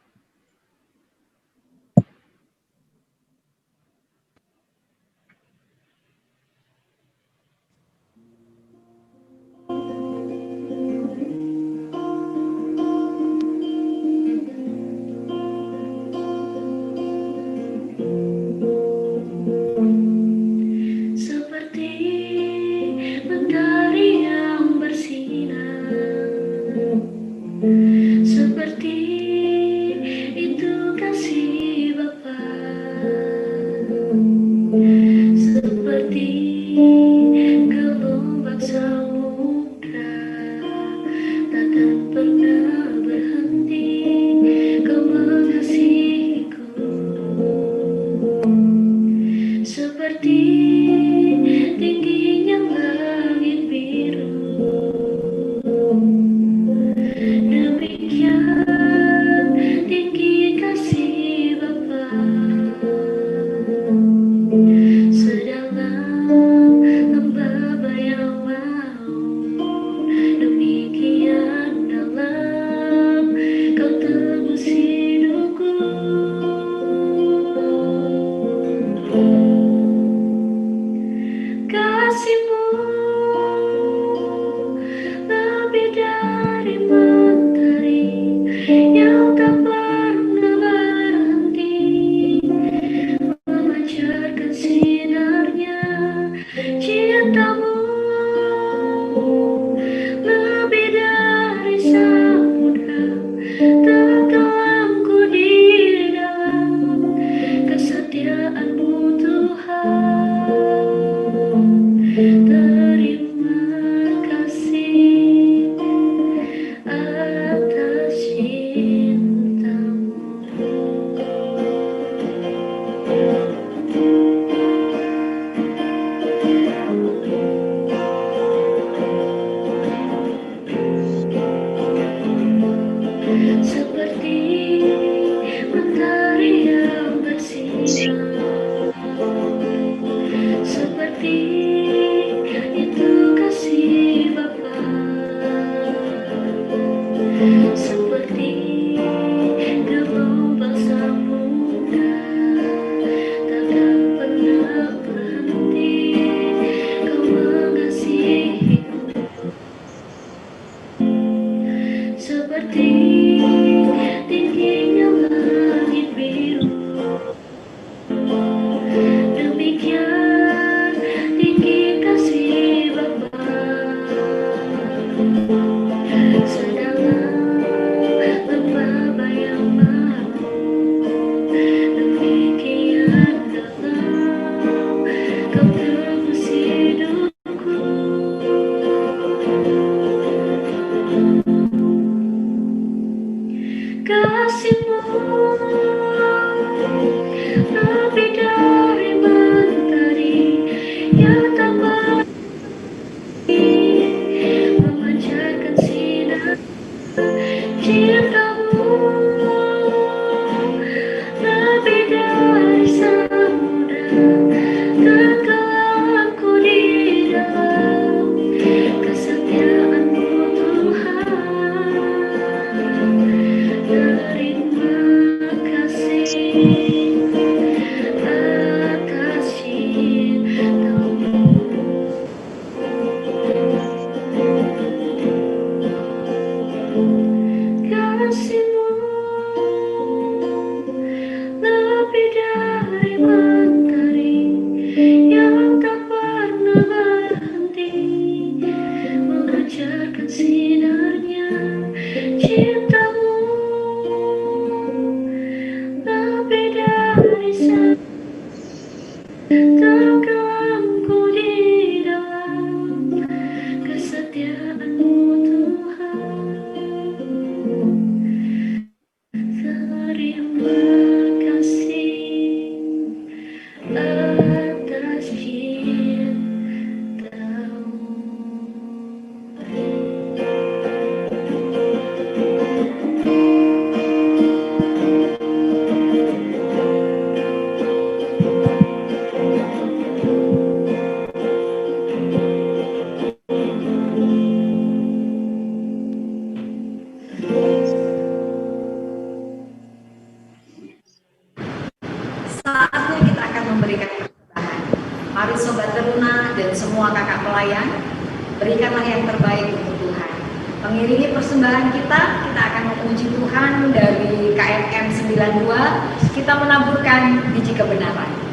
persembahan kita akan memuji Tuhan dari KMM 92, kita menaburkan biji kebenaran.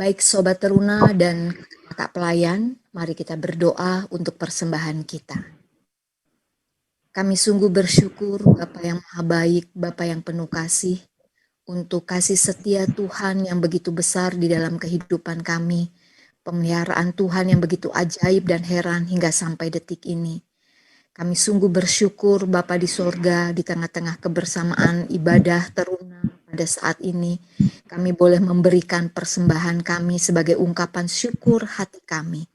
Baik Sobat Teruna dan kakak pelayan, mari kita berdoa untuk persembahan kita. Kami sungguh bersyukur Bapa yang Maha Baik, Bapa yang penuh kasih, untuk kasih setia Tuhan yang begitu besar di dalam kehidupan kami, pemeliharaan Tuhan yang begitu ajaib dan heran hingga sampai detik ini. Kami sungguh bersyukur Bapa di sorga, di tengah-tengah kebersamaan ibadah teruna pada saat ini, kami boleh memberikan persembahan kami sebagai ungkapan syukur hati kami.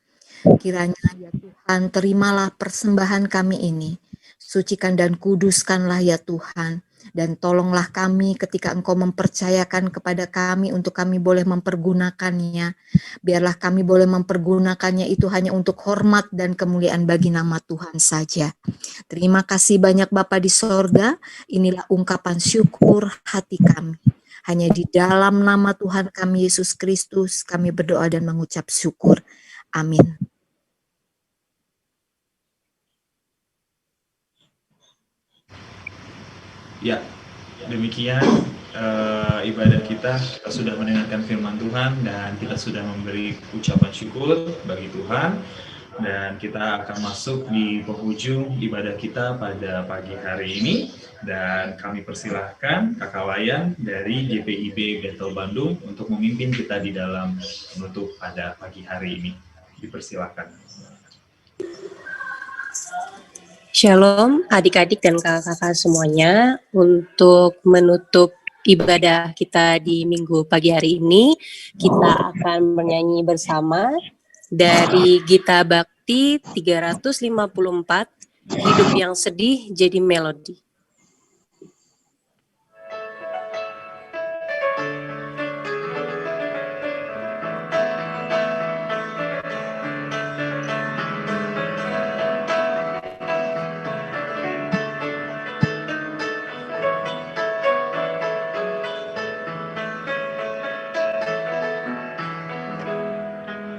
Kiranya ya Tuhan, terimalah persembahan kami ini, sucikan dan kuduskanlah ya Tuhan, dan tolonglah kami ketika Engkau mempercayakan kepada kami untuk kami boleh mempergunakannya. Biarlah kami boleh mempergunakannya itu hanya untuk hormat dan kemuliaan bagi nama Tuhan saja. Terima kasih banyak Bapa di sorga, inilah ungkapan syukur hati kami. Hanya di dalam nama Tuhan kami Yesus Kristus kami berdoa dan mengucap syukur. Amin. Ya, demikian ibadah kita sudah mendengarkan firman Tuhan dan kita sudah memberi ucapan syukur bagi Tuhan, dan kita akan masuk di penghujung ibadah kita pada pagi hari ini, dan kami persilahkan Kakak Wayan dari GPIB Bethel Bandung untuk memimpin kita di dalam menutup pada pagi hari ini. Dipersilahkan. Shalom adik-adik dan kakak-kakak semuanya. Untuk menutup ibadah kita di minggu pagi hari ini, kita akan bernyanyi bersama dari Gita Bakti 354, Hidup yang Sedih Jadi Melodi.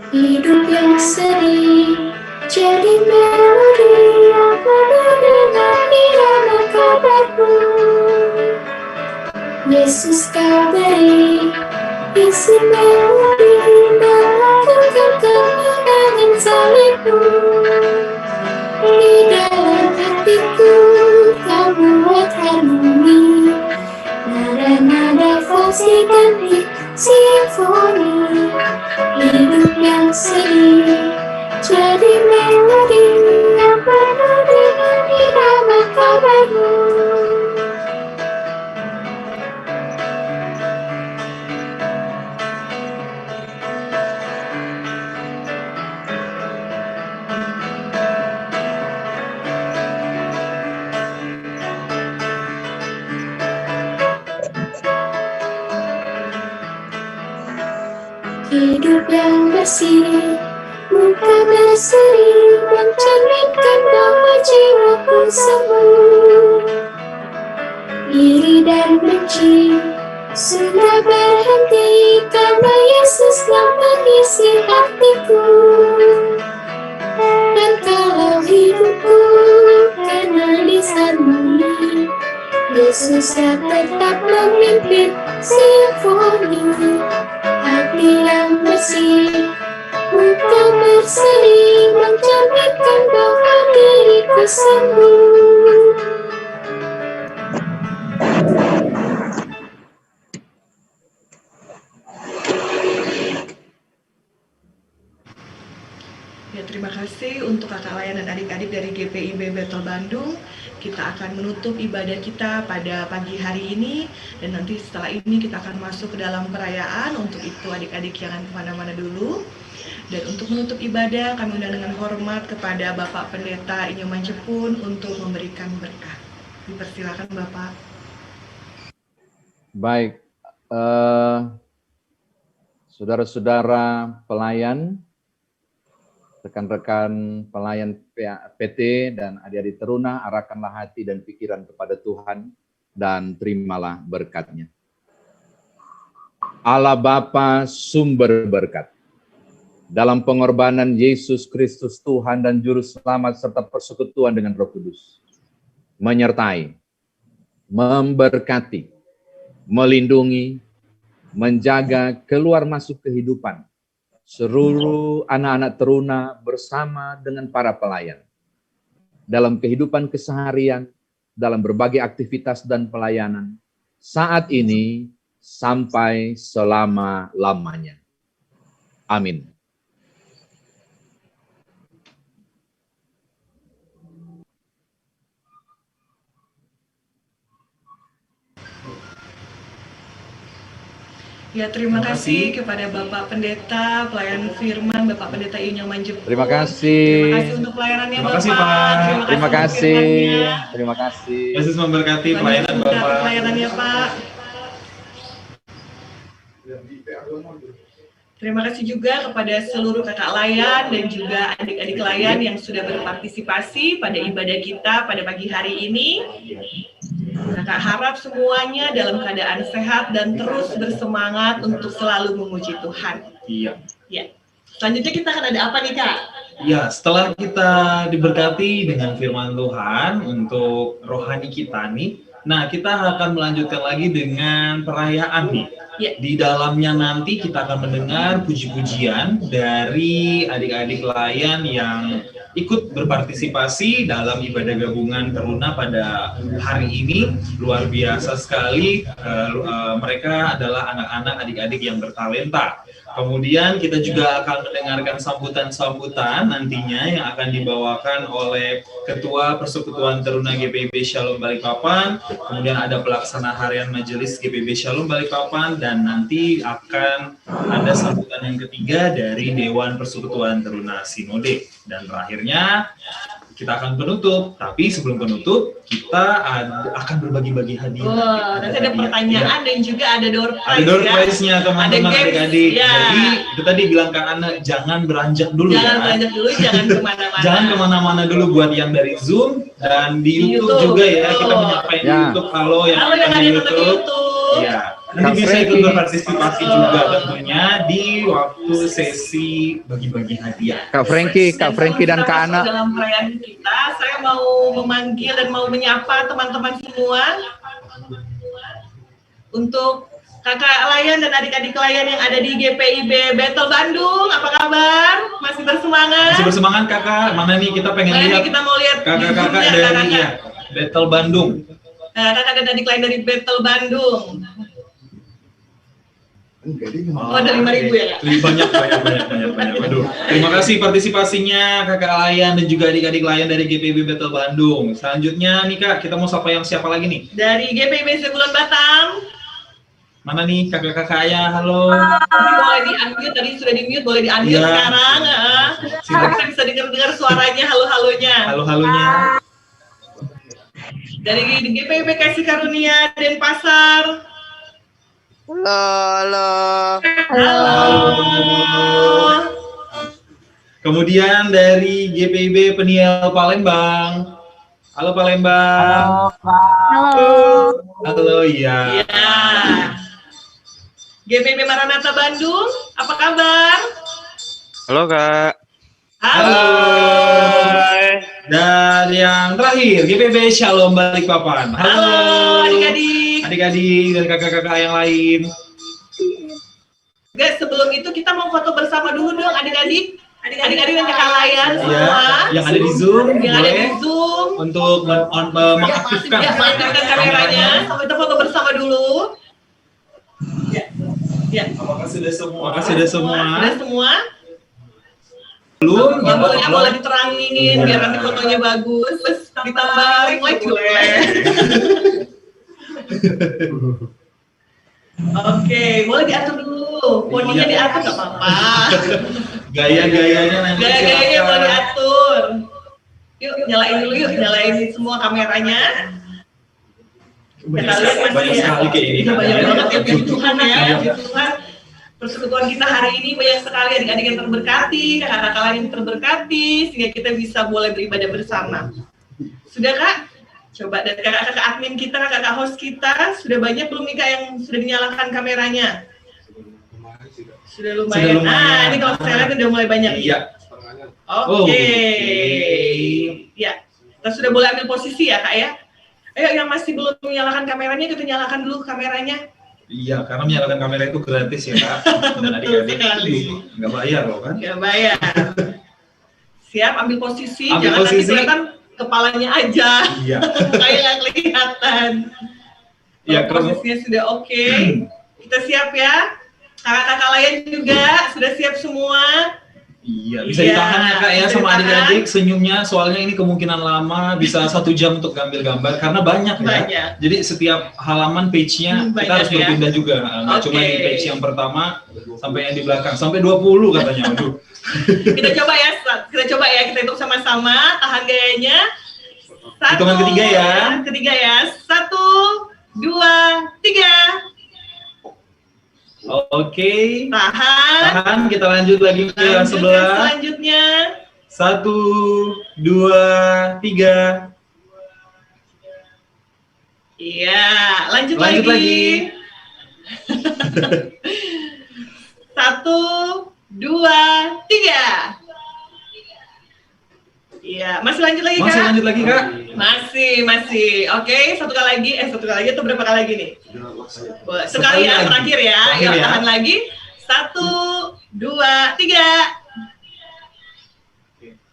Hidup yang sedih jadi melodi yang penuh dengan irama kabarmu. Yesus kau beri isi melodi melakukan kemenangan salibmu. Di dalam hatiku kau buat harmoni, nada-nada fasih ganti simfoni. Hidup yang sedih jadi melodi yang penuh dengan irama kabarmu. Hidup yang bersih harmoni. Yesus yang tetap memimpin simfoni. Hati yang bersih untuk berseri mencerminkan bahwa diriku sembuh. Ya, terima kasih untuk kakak layan dan adik-adik dari GPIB Bethel Bandung. Kita akan menutup ibadah kita pada pagi hari ini, dan nanti setelah ini kita akan masuk ke dalam perayaan. Untuk itu adik-adik jangan kemana-mana dulu. Dan untuk menutup ibadah, kami undang dengan hormat kepada Bapak Pendeta Inyoman Jepun untuk memberikan berkat. Dipersilakan Bapak. Baik, saudara-saudara pelayan, rekan-rekan pelayan PT dan adik-adik teruna, arahkanlah hati dan pikiran kepada Tuhan dan terimalah berkat-Nya. Allah Bapa sumber berkat, dalam pengorbanan Yesus Kristus Tuhan dan Juru Selamat serta persekutuan dengan Roh Kudus, menyertai, memberkati, melindungi, menjaga keluar masuk kehidupan seluruh anak-anak teruna bersama dengan para pelayan dalam kehidupan keseharian, dalam berbagai aktivitas dan pelayanan saat ini sampai selama-lamanya. Amin. Ya, terima kasih kepada Bapak Pendeta, pelayan firman, Bapak Pendeta Inyoman Jepun. Terima kasih. Terima kasih untuk pelayanannya Terima Bapak. kasih, Pak. Terima kasih. Terima kasih. Yesus memberkati pelayanan Bapak. Pelayanannya Pak. Terima kasih juga kepada seluruh kakak layan dan juga adik-adik layan yang sudah berpartisipasi pada ibadah kita pada pagi hari ini. Kakak harap semuanya dalam keadaan sehat dan terus bersemangat untuk selalu memuji Tuhan. Iya. Ya. Selanjutnya kita akan ada apa nih Kak? Ya, setelah kita diberkati dengan firman Tuhan untuk rohani kita nih, nah kita akan melanjutkan lagi dengan perayaan nih. Ya. Di dalamnya nanti kita akan mendengar puji-pujian dari adik-adik layan yang ikut berpartisipasi dalam ibadah gabungan teruna pada hari ini. Luar biasa sekali, mereka adalah anak-anak adik-adik yang bertalenta. Kemudian kita juga akan mendengarkan sambutan-sambutan nantinya yang akan dibawakan oleh Ketua Persekutuan Teruna GPIB Shalom Balikpapan, kemudian ada pelaksana harian majelis GPIB Shalom Balikpapan, dan nanti akan ada sambutan yang ketiga dari Dewan Persekutuan Teruna Sinode. Dan terakhirnya kita akan penutup, tapi sebelum penutup kita akan berbagi-bagi hadiah. Wah, nanti ada pertanyaan dan juga ada door prize. Ada door prize-nya teman-teman adik-adik. Ya. Jadi itu tadi bilang Kak Ana, jangan beranjak dulu Jangan ya. beranjak dulu, jangan kemana-mana. Jangan kemana-mana dulu buat yang dari Zoom dan di YouTube juga ya. Kita menyampaikan di YouTube kalau yang ada di nonton di YouTube. Ya. Nanti bisa ikut berpartisipasi juga tentunya di waktu sesi bagi-bagi hadiah. Kak Frankie dan Kak Ana. Dalam perayaan kita, saya mau memanggil dan mau menyapa teman-teman semua untuk kakak layan dan adik-adik layan yang ada di GPIB Bethel Bandung. Apa kabar? Masih bersemangat? Masih bersemangat kakak. Mana nih kita pengen lihat? Kita mau lihat kakak-kakak dari ya, Bethel Bandung. Kakak dan adik lain dari Bethel Bandung. Oh, ada 5.000 ya? Banyak. Aduh. Terima kasih partisipasinya kakak layan dan juga adik-adik layan dari GPIB Bethel Bandung. Selanjutnya nih Kak, kita mau sapa yang siapa lagi nih? Dari GPIB Segulon Batam. Mana nih kakak-kakak ya? Halo. Boleh di-unmute, tadi sudah di-mute, boleh di-unmute sekarang. Kita bisa dengar suaranya, halo-halonya. Halo-halonya. Dari GPIB Kasih Karunia Denpasar. Halo. Kemudian dari GPIB Peniel Palembang. Halo Palembang. Halo ya. GPIB Maranatha Bandung, apa kabar? Halo Kak. Halo. Dan Dan yang terakhir, GPB Shalom Balikpapan. Halo adik-adik. Adik-adik dan kakak-kakak yang lain. Guys, sebelum itu kita mau foto bersama dulu dong adik-adik. Adik-adik dan kakak layan semua. Yang ada di Zoom, Yang ada di boleh Zoom. untuk mengaktifkan. Ya, mengaktifkan kameranya. Kita foto bersama dulu. Ya. Apakah sudah semua? Apakah sudah semua? Sudah semua? Belum? Yang boleh diterangin biar nanti fotonya bagus. Terus ditambah ring light boleh. Oke, boleh diatur dulu. Poninya diatur nggak apa-apa. Gaya-gayanya nanti. Gaya-gayanya boleh diatur. Yuk, nyalain dulu yuk, nyalain semua kameranya. Banyak sekali kayak ini. Banyak banget ya, puji Tuhan ya, puji Tuhan. Persekutuan kita hari ini banyak sekali adik-adik yang terberkati, kakak-kakak lain yang terberkati, sehingga kita bisa boleh beribadah bersama. Sudah Kak? Coba dari kakak-kakak admin kita, kakak-kakak host kita, sudah banyak belum nih Kak yang sudah dinyalakan kameranya? Sudah lumayan. Nah, ini kalau saya lihat udah mulai banyak. Iya. Oke. Ya, kita sudah boleh ambil posisi ya Kak ya? Ayo yang masih belum menyalakan kameranya, kita nyalakan dulu kameranya. Iya, karena menyalakan kamera itu gratis ya Kak. Dan adik-adik nggak bayar loh kan? Nggak bayar. Siap, ambil posisi. Ambil Jangan posisi. nanti kelihatan kepalanya aja. Iya. Kayak nggak kelihatan. Ya, Posisinya sudah oke. Kita siap ya. Kakak-kakak lain juga sudah siap semua. Iya, bisa ditahan ya Kak ya bisa sama ditahan. adik-adik senyumnya, soalnya ini kemungkinan lama bisa 1 jam untuk ngambil gambar karena banyak ya. Banyak. Jadi setiap halaman page-nya kita Banyak harus ya. berpindah juga. Nggak cuma di page yang pertama sampai yang di belakang, sampai 20 katanya. Aduh. Kita coba ya, kita hitung sama-sama, tahan gayanya. Hitungan ketiga ya. Ketiga ya. 1, 2, 3. Oke. Tahan. Kita lanjut lagi ke yang sebelah. Selanjutnya. 1, 2, 3. Iya, lanjut Lanjut lagi. 1, 2, 3. Iya, masih lanjut lagi Kak? Masih lanjut lagi Kak? Masih. Oke, satu kali lagi atau berapa kali lagi nih? Sekali ya, terakhir ya. Terakhir Yuk, ya. tahan lagi. 1, 2, 3.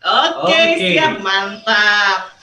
Oke, Oke. siap, mantap.